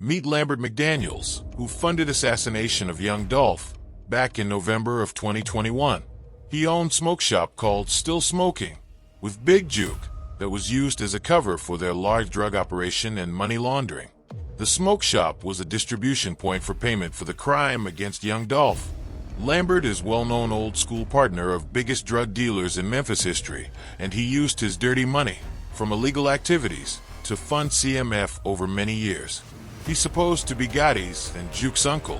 Meet Lambert McDaniels, who funded assassination of Young Dolph back in November of 2021. He owned a smoke shop called Still Smoking, with bigjook that was used as a cover for their large drug operation and money laundering. The smoke shop was a distribution point for payment for the crime against Young Dolph. Lambert is well-known old-school partner of biggest drug dealers in Memphis history, and he used his dirty money from illegal activities to fund CMF over many years. He's supposed to be Gotti's and Juke's uncle.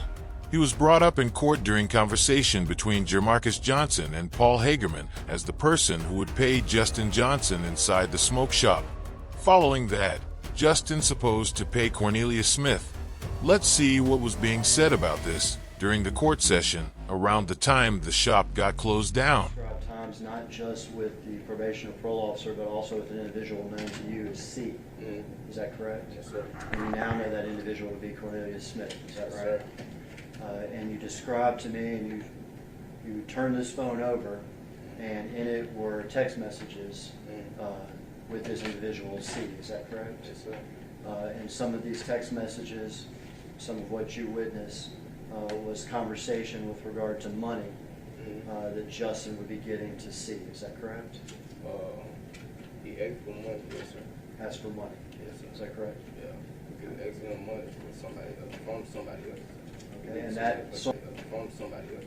He was brought up in court during conversation between Jermarcus Johnson and Paul Hagerman as the person who would pay Justin Johnson inside the smoke shop. Following that, Justin supposed to pay Cornelius Smith. Let's see what was being said about this during the court session around the time the shop got closed down. Times not just with the probation or parole officer, but also with an individual known to you as C. Is that correct? Yes, sir. And you now know that individual to be Cornelius Smith. Is that right? And you described to me, and you turned this phone over, and in it were text messages with this individual C. Is that correct? Yes, sir. And some of these text messages, some of what you witnessed, was conversation with regard to money that Justin would be getting to C. Is that correct? He asked for money, yes, sir. Asked for money. Yes, sir. Is that correct? Yeah. He asked for money from somebody else. Okay, and that From somebody else.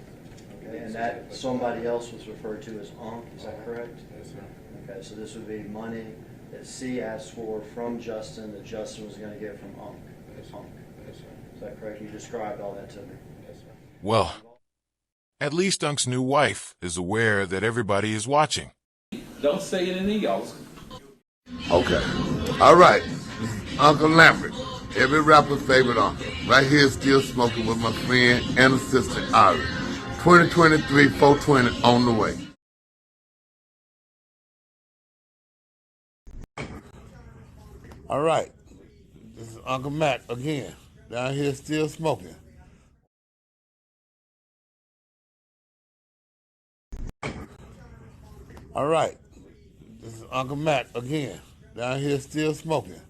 okay, and that somebody else was referred to as UNK. Is that correct? Yes, sir. Okay, so this would be money that C asked for from Justin that Justin was going to get from UNK. Yes, sir. Yes, sir. Is that correct? You described all that to me. Yes, sir. Well, at least Unk's new wife is aware that everybody is watching. Don't say it in the y'all. Okay. All right. Uncle Lambert, every rapper's favorite uncle. Right here, still smoking with my friend and assistant, Ari. 2023, 420 on the way. All right. This is Uncle Mac again. Down here, still smoking. All right. This is Uncle Mac again. Down here still smoking.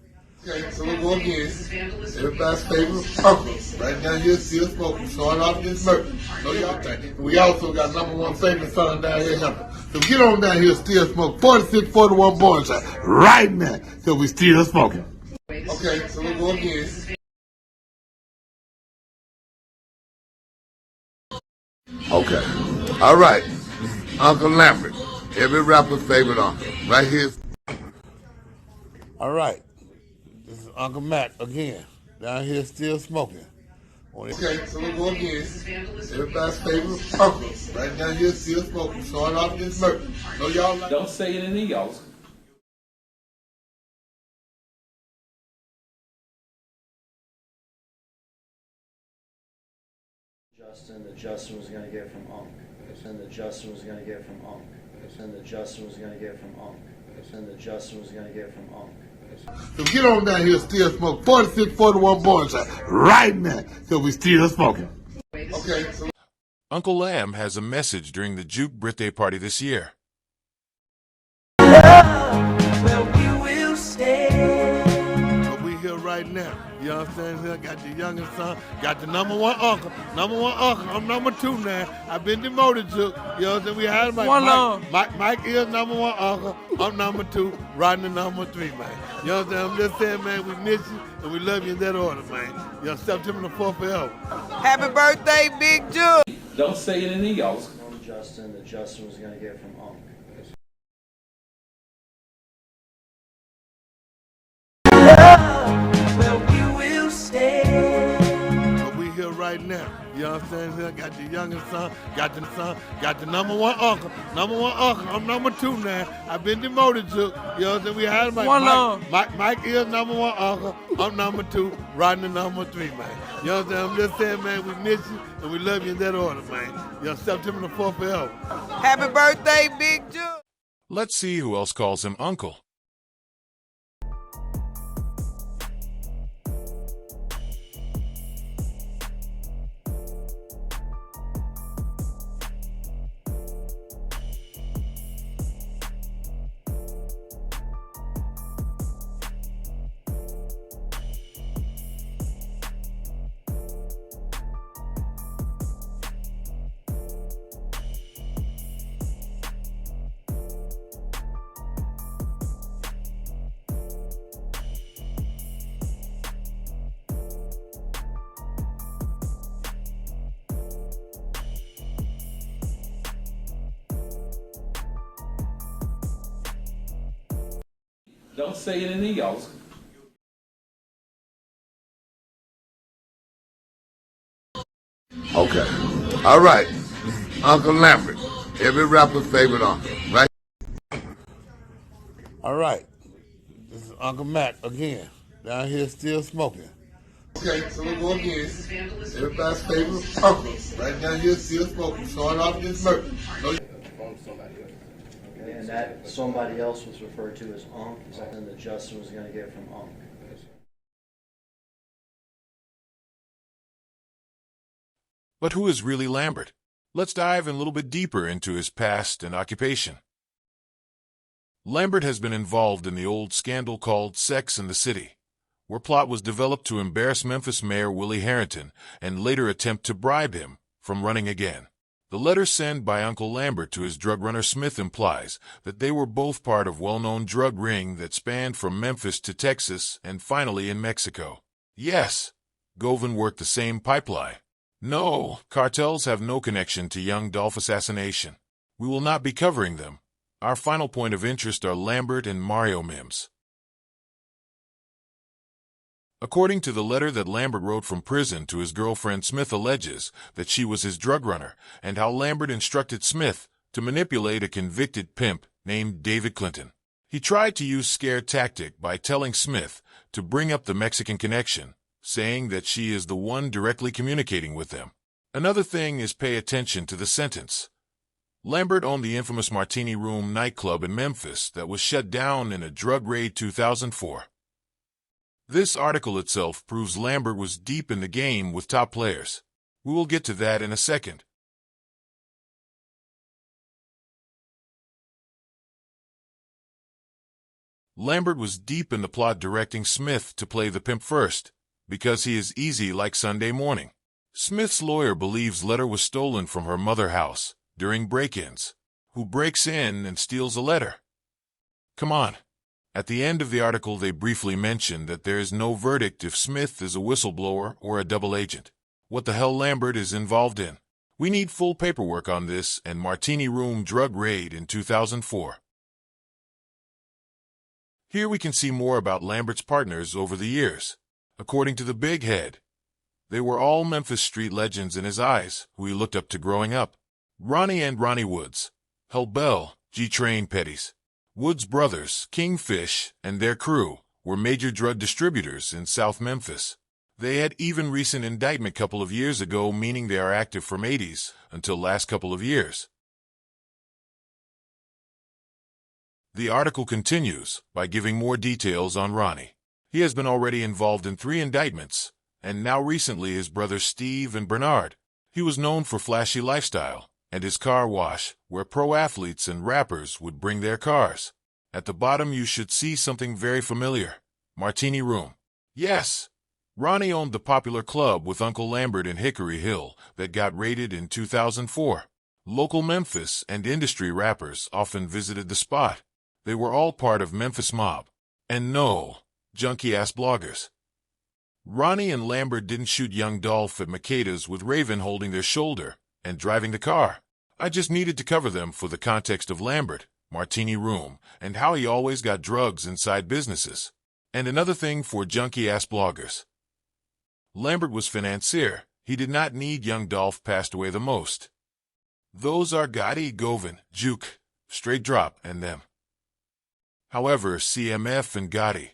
Okay, so we go again. Everybody's favorite uncle. Right down here still smoking. Showing off this murder. So y'all think. We also got #1 favorite son down here helping. So get on down here still smoking. 46, 41 boys right now. So we still smoking. Okay, so we go again. Okay. All right. This is Uncle Lambert. Every rapper's favorite uncle. Right here. All right. This is Uncle Mac again. Down here still smoking. Okay, so we go again. Everybody's favorite uncle. Right down here still smoking. Showing off this murder. So y'all like. Don't say it in the y'all. Justin that Justin was going to get from UNK. And that Justin was going to get from UNK. And that Justin was going to get from UNK. And that Justin was going to get from UNK. So get on down here, still smoking. 46, 41 boys right now. So we still smoking. Okay. So Uncle Lamb has a message during the Juke birthday party this year. But we here right now. You understand? Here got the youngest son, got the #1 uncle. #1 uncle. I'm #2 now. I've been demoted to. You know what I'm saying? We had Mike is #1 uncle. I'm #2. Riding the #3, man. You know what I'm saying? I'm just saying, man, we miss you and we love you in that order, man. You know, September the 4th forever. Happy birthday, Big Jook. Don't say it in the y'all. From Justin that Justin was going to get from UNK. But we here right now. You understand? Here got the youngest son, got the #1 uncle. #1 uncle. I'm #2 now. I've been demoted to. You know what I'm saying? We had Mike is #1 uncle. I'm #2. Riding the #3, man. You know what I'm saying? I'm just saying, man, we miss you and we love you in that order, man. You know, September the 4th forever. Happy birthday, Big Jook. Let's see who else calls him uncle. Don't say it in the yells. Okay. All right. Uncle Lambert. Every rapper's favorite uncle, right? All right. This is Uncle Mac again. Down here still smoking. Okay, so we go again. Everybody's favorite uncle. Right down here still smoking. Showing off this murder. Phone to somebody else. Okay, and that somebody else was referred to as UNK, is that that Justin was going to get from UNK? But who is really Lambert? Let's dive a little bit deeper into his past and occupation. Lambert has been involved in the old scandal called Sex in the City, where plot was developed to embarrass Memphis Mayor Willie Harrington and later attempt to bribe him from running again. The letter sent by Uncle Lambert to his drug runner Smith implies that they were both part of well-known drug ring that spanned from Memphis to Texas and finally in Mexico. Yes, Govan worked the same pipeline. No, cartels have no connection to Young Dolph assassination. We will not be covering them. Our final point of interest are Lambert and Mario Mims. According to the letter that Lambert wrote from prison to his girlfriend, Smith alleges that she was his drug runner and how Lambert instructed Smith to manipulate a convicted pimp named David Clinton. He tried to use scare tactic by telling Smith to bring up the Mexican connection, saying that she is the one directly communicating with them. Another thing is pay attention to the sentence. Lambert owned the infamous Martini Room nightclub in Memphis that was shut down in a drug raid 2004. This article itself proves Lambert was deep in the game with top players. We will get to that in a second. Lambert was deep in the plot directing Smith to play the pimp first, because he is easy like Sunday morning. Smith's lawyer believes letter was stolen from her mother house during break-ins. Who breaks in and steals a letter? Come on. At the end of the article they briefly mention that there is no verdict if Smith is a whistleblower or a double agent. What the hell Lambert is involved in? We need full paperwork on this and Martini Room drug raid in 2004. Here we can see more about Lambert's partners over the years. According to the big head, they were all Memphis street legends in his eyes, who he looked up to growing up. Ronnie and Ronnie Woods, Hell Bell, G-Train Petties. Woods brothers, Kingfish, and their crew were major drug distributors in South Memphis. They had even recent indictment couple of years ago, meaning they are active from 80s until last couple of years. The article continues by giving more details on Ronnie. He has been already involved in 3 indictments, and now recently his brothers Steve and Bernard. He was known for flashy lifestyle and his car wash, where pro athletes and rappers would bring their cars. At the bottom you should see something very familiar. Martini Room. Yes, Ronnie owned the popular club with Uncle Lambert in Hickory Hill that got raided in 2004. Local Memphis and industry rappers often visited the spot. They were all part of Memphis Mob. And no, junky-ass bloggers. Ronnie and Lambert didn't shoot Young Dolph at Makeda's with Raven holding their shoulder and driving the car. I just needed to cover them for the context of Lambert, Martini Room, and how he always got drugs inside businesses. And another thing for junky-ass bloggers. Lambert was financier. He did not need Young Dolph passed away the most. Those are Gotti, Govan, Juke, Straightdrop, and them. However, CMF and Gotti,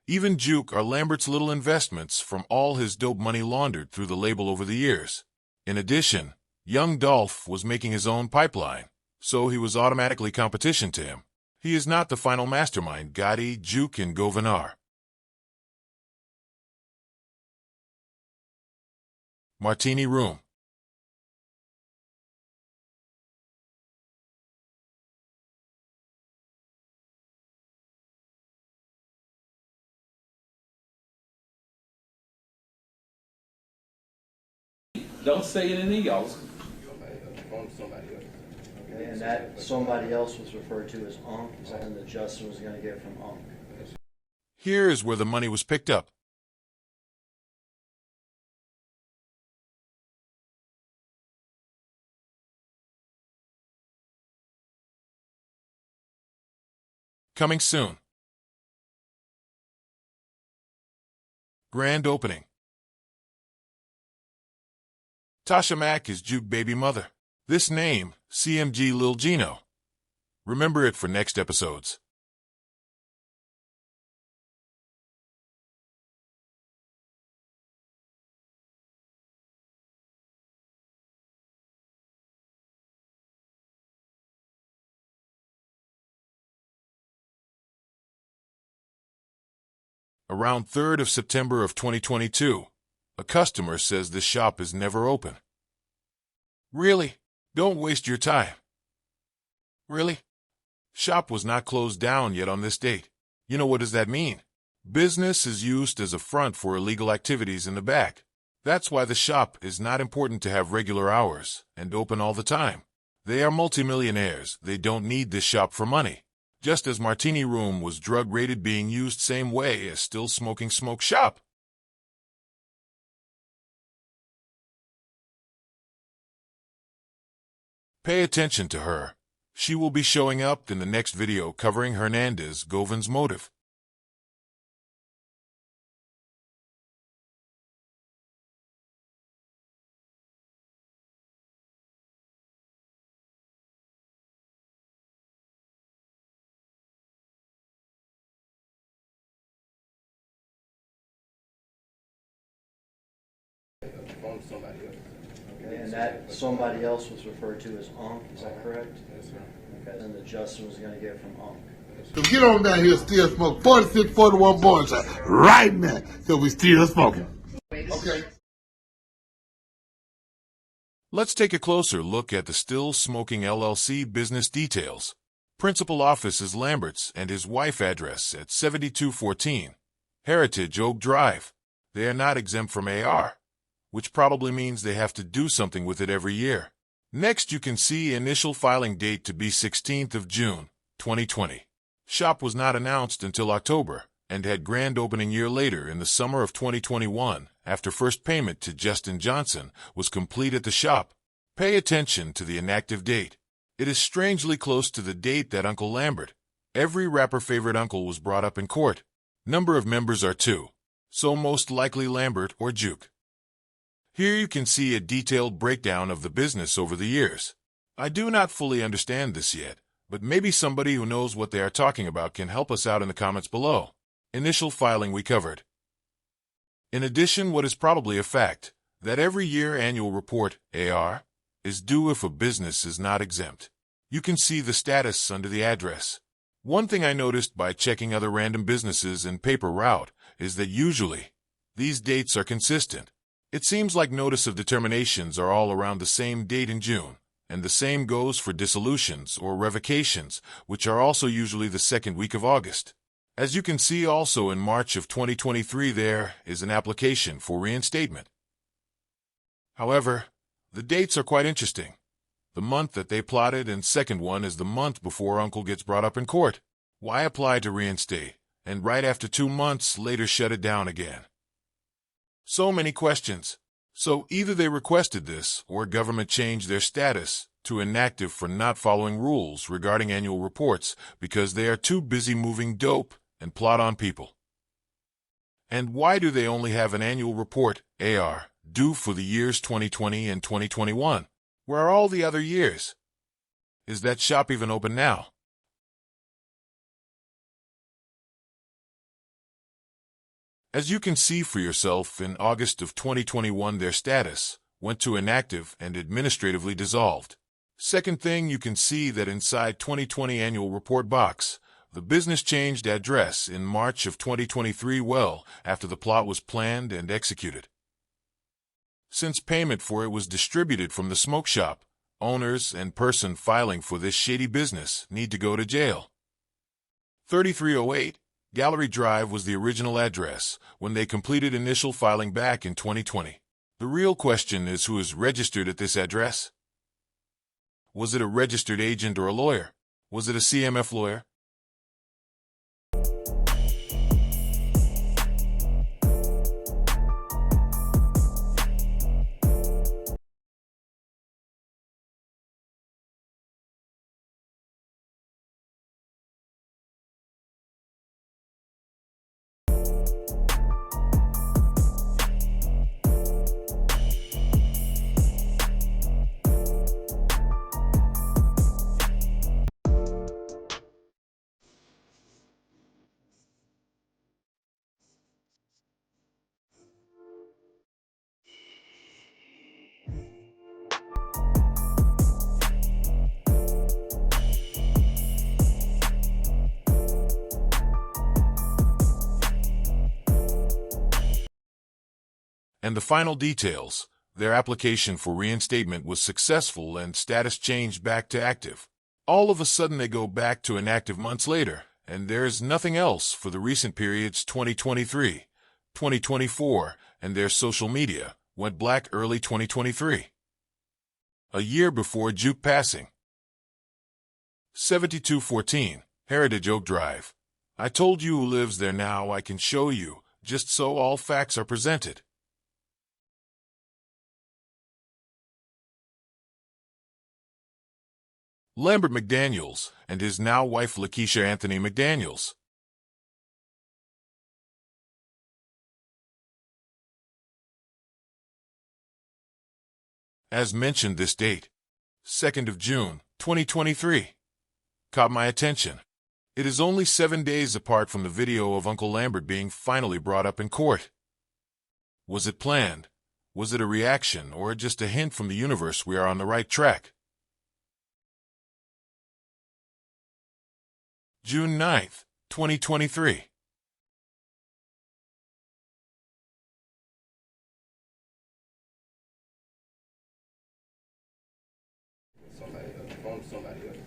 even Juke are Lambert's little investments from all his dope money laundered through the label over the years. In addition, Young Dolph was making his own pipeline, so he was automatically competition to him. He is not the final mastermind Gotti, Juke, and Govan are. Martini Room. Don't say it in the yells. Phone to somebody else. Okay, and that somebody else was referred to as UNK, is that that Justin was going to get from UNK? Here is where the money was picked up. Coming soon. Grand opening. Tasha Mack is Juke baby mother. This name, CMG Lil Gino. Remember it for next episodes. Around 3rd of September of 2022, a customer says the shop is never open. Really? Don't waste your time. Really? Shop was not closed down yet on this date. You know what does that mean? Business is used as a front for illegal activities in the back. That's why the shop is not important to have regular hours and open all the time. They are multimillionaires. They don't need this shop for money. Just as Martini Room was drug-rated being used same way as still smoking smoke shop. Pay attention to her. She will be showing up in the next video covering Hernandezgovan's motive. Phone to somebody else. Okay, and that somebody else was referred to as UNK, is that correct? Yes, sir. Okay, and the Justin was going to get from UNK. So get on down here, still smoke 46, 41 boys right now. So we still smoking. Okay. Let's take a closer look at the Still Smoking LLC business details. Principal office is Lambert's and his wife address at 7214 Heritage Oak Drive. They are not exempt from AR, which probably means they have to do something with it every year. Next, you can see initial filing date to be 16th of June, 2020. Shop was not announced until October and had grand opening year later in the summer of 2021 after first payment to Justin Johnson was complete at the shop. Pay attention to the inactive date. It is strangely close to the date that Uncle Lambert, every rapper favorite uncle, was brought up in court. Number of members are 2, so most likely Lambert or Juke. Here you can see a detailed breakdown of the business over the years. I do not fully understand this yet, but maybe somebody who knows what they are talking about can help us out in the comments below. Initial filing we covered. In addition, what is probably a fact, that every year annual report, AR, is due if a business is not exempt. You can see the status under the address. One thing I noticed by checking other random businesses in paper route is that usually these dates are consistent. It seems like notice of determinations are all around the same date in June, and the same goes for dissolutions or revocations, which are also usually the second week of August. As you can see also in March of 2023 there is an application for reinstatement. However, the dates are quite interesting. The month that they plotted and second one is the month before Uncle gets brought up in court. Why apply to reinstate, and right after 2 months later shut it down again? So many questions. So either they requested this or government changed their status to inactive for not following rules regarding annual reports because they are too busy moving dope and plot on people. And why do they only have an annual report, AR, due for the years 2020 and 2021? Where are all the other years? Is that shop even open now? As you can see for yourself, in August of 2021 their status went to inactive and administratively dissolved. Second thing, you can see that inside 2020 annual report box, the business changed address in March of 2023 well after the plot was planned and executed. Since payment for it was distributed from the smoke shop, owners and person filing for this shady business need to go to jail. 3308 Gallery Drive was the original address when they completed initial filing back in 2020. The real question is who is registered at this address? Was it a registered agent or a lawyer? Was it a CMF lawyer? And the final details: their application for reinstatement was successful and status changed back to active. All of a sudden they go back to inactive months later, and there's nothing else for the recent periods 2023, 2024, and their social media went black early 2023. A year before Juke passing. 7214, Heritage Oak Drive. I told you who lives there, now I can show you, just so all facts are presented. Lambert McDaniels and his now wife Lakeisha Anthony McDaniels. As mentioned, this date, 2nd of June, 2023, caught my attention. It is only 7 days apart from the video of Uncle Lambert being finally brought up in court. Was it planned? Was it a reaction, or just a hint from the universe we are on the right track? June 9th, 2023. Somebody else.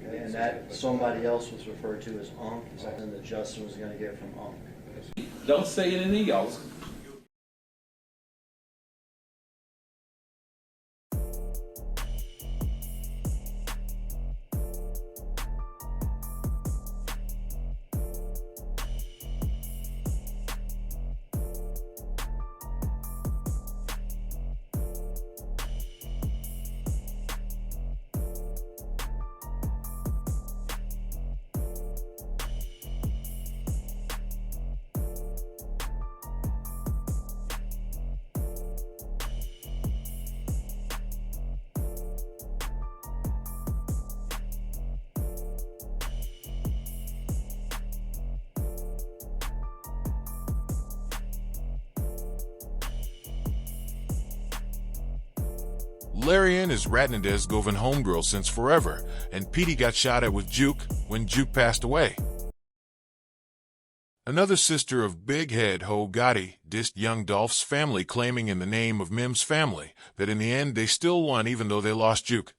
Okay, and that somebody else was referred to as UNK. Is that something that Justin was going to get from UNK? Don't say it in the y'all. Larry Ann is Hernandezgovan homegirl since forever, and Petey got shot at with Juke when Juke passed away. Another sister of Big Head Ho Gotti dissed Young Dolph's family, claiming in the name of Mim's family that in the end they still won even though they lost Juke.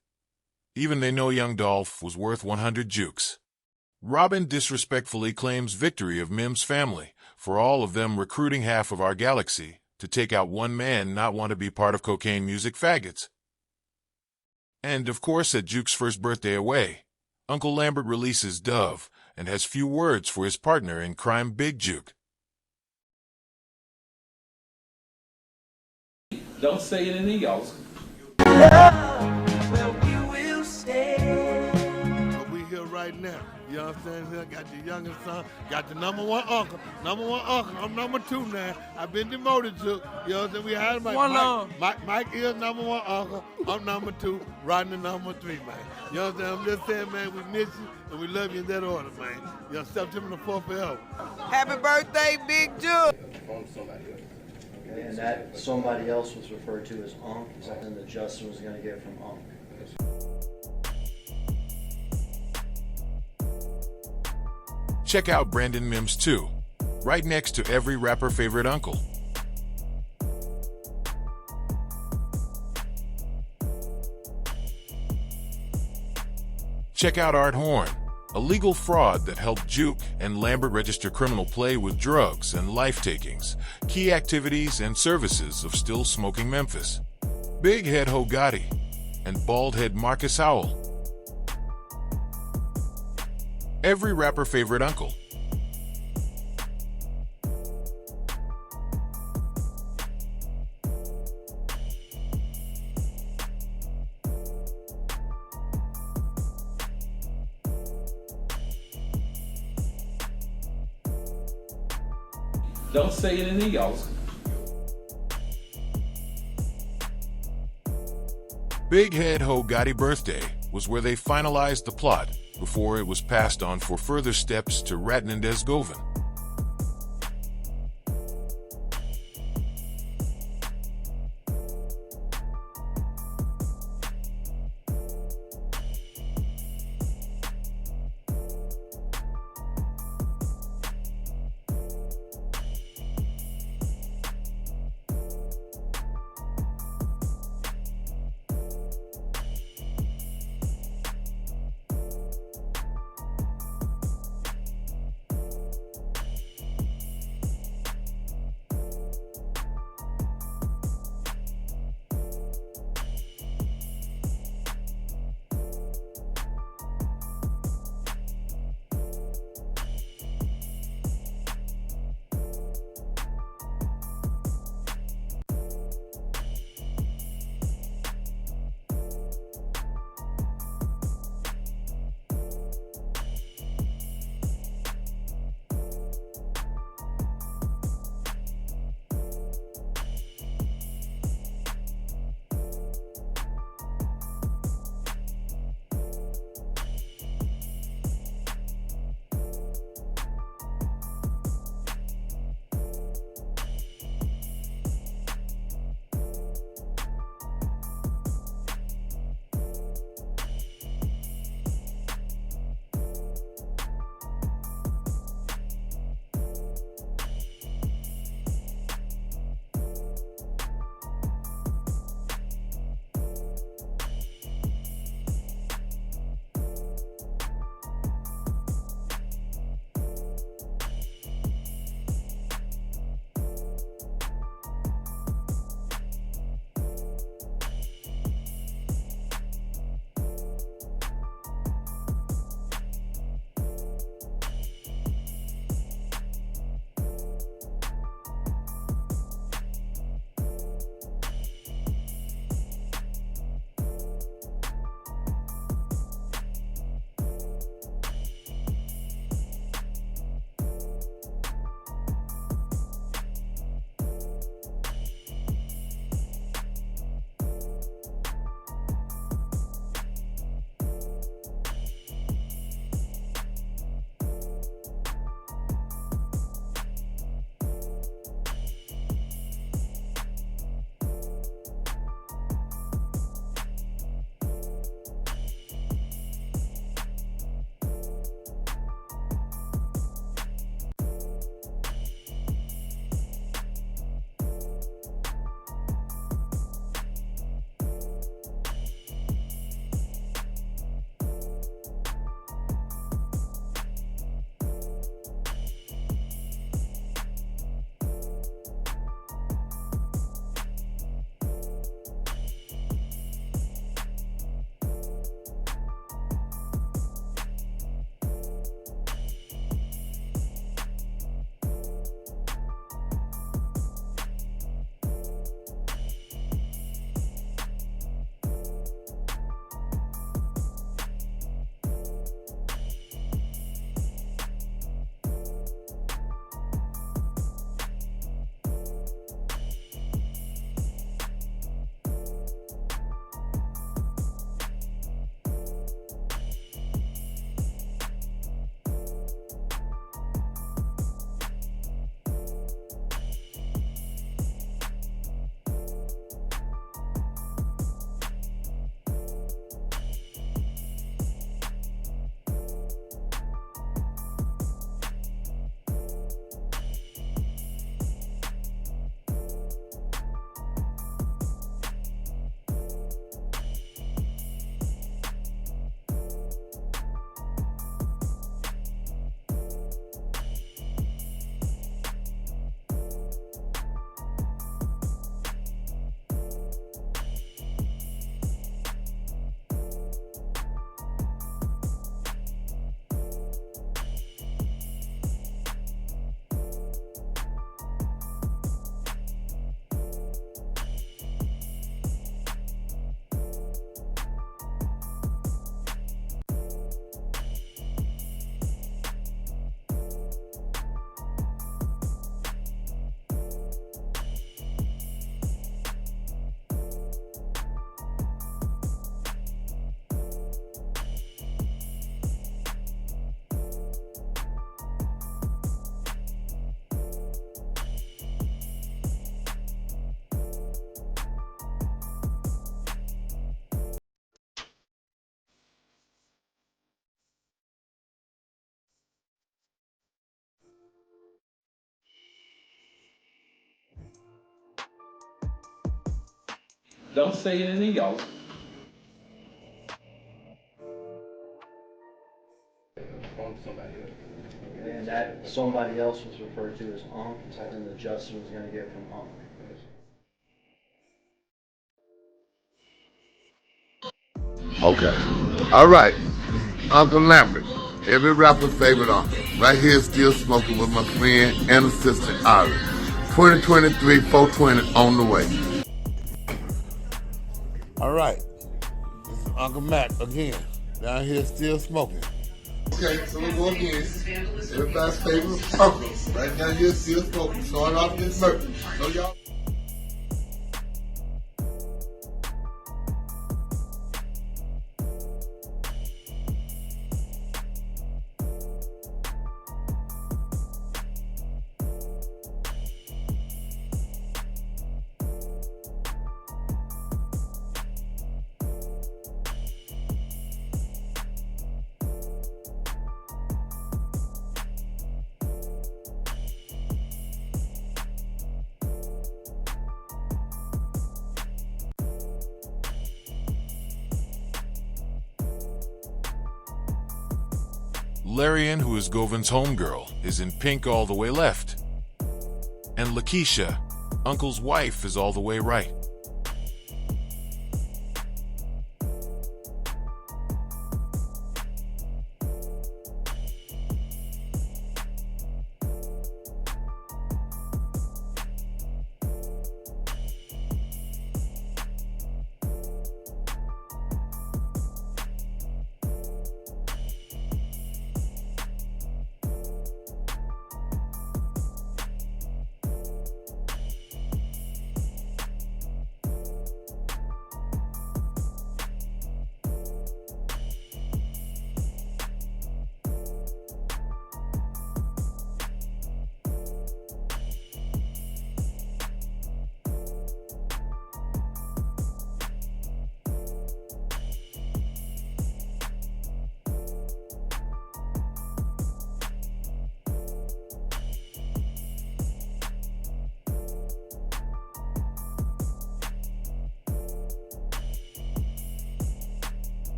Even they know Young Dolph was worth 100 Jukes. Robin disrespectfully claims victory of Mim's family for all of them recruiting half of our galaxy to take out one man not want to be part of cocaine music faggots. And, of course, at Juke's first birthday away, Uncle Lambert releases Dove and has few words for his partner in crime, Big Juke. Don't say it in the y'all. But we here right now. You know what I'm saying? Here, got your youngest son, got the number one uncle. I'm number 2 now. I've been demoted to. You know what I'm saying? We had Mike is number 1 uncle. I'm number 2. Rodney number 3, man. You know what I'm saying? I'm just saying, man, we miss you and we love you in that order, man. You know, September the 4th forever. Happy birthday, Big Juke. Somebody else. Okay, and that somebody else was referred to as UNK. Is that something that Justin was going to get from UNK? Check out Brandon Mims too, right next to every rapper favorite uncle. Check out Art Horn, a legal fraud that helped Juke and Lambert register criminal play with drugs and life takings, key activities and services of still smoking Memphis. Big Head Ho Gotti and Bald Head Marcus Howell. Every rapper favorite uncle. Don't say it in the y'all. Big Head Ho Gotti birthday was where they finalized the plot before it was passed on for further steps to Hernandezgovan. Don't say anything else. Phone to somebody else. And that somebody else was referred to as UNK, and the Justin was going to get from UNK. Okay. All right. Uncle Lambert, every rapper's favorite uncle. Right here, still smoking with my friend and assistant, Iris. 2023, 420 on the way. All right. This is Uncle Matt again. Down here, still smoking. Okay, so we go again. Everybody's favorite uncle. Right down here, still smoking. Starting off this murder. So y'all. Larian, who is Govan's homegirl, is in pink all the way left. And Lakeisha, Uncle's wife, is all the way right.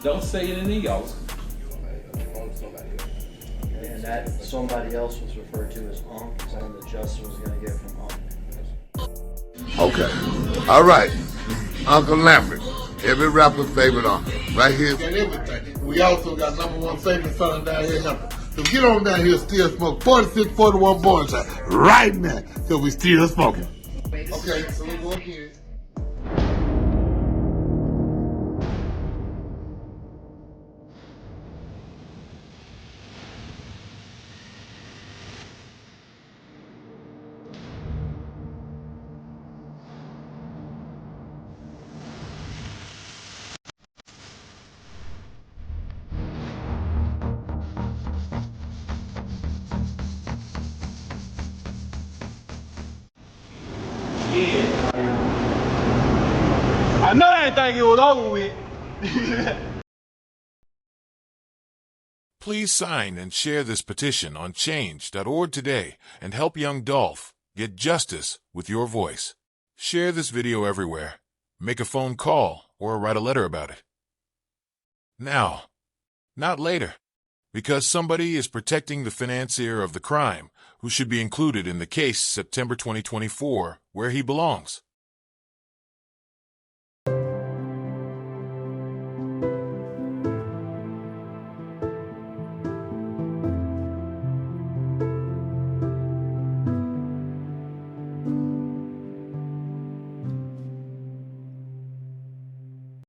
Don't say anything else. Phone to somebody else. And that somebody else was referred to as UNK, and the Justin was going to get from UNK. Okay. All right. Uncle Lambert, every rapper's favorite uncle. Right here. Got everything. We also got #1 favorite son down here. So get on down here, still smoke. 4641 Bornside. Right now. So we still smoking. Okay, so we go again. I know I didn't think it was over with. Please sign and share this petition on change.org today and help Young Dolph get justice with your voice. Share this video everywhere. Make a phone call or write a letter about it. Now, not later, because somebody is protecting the financier of the crime who should be included in the case September 2024 where he belongs.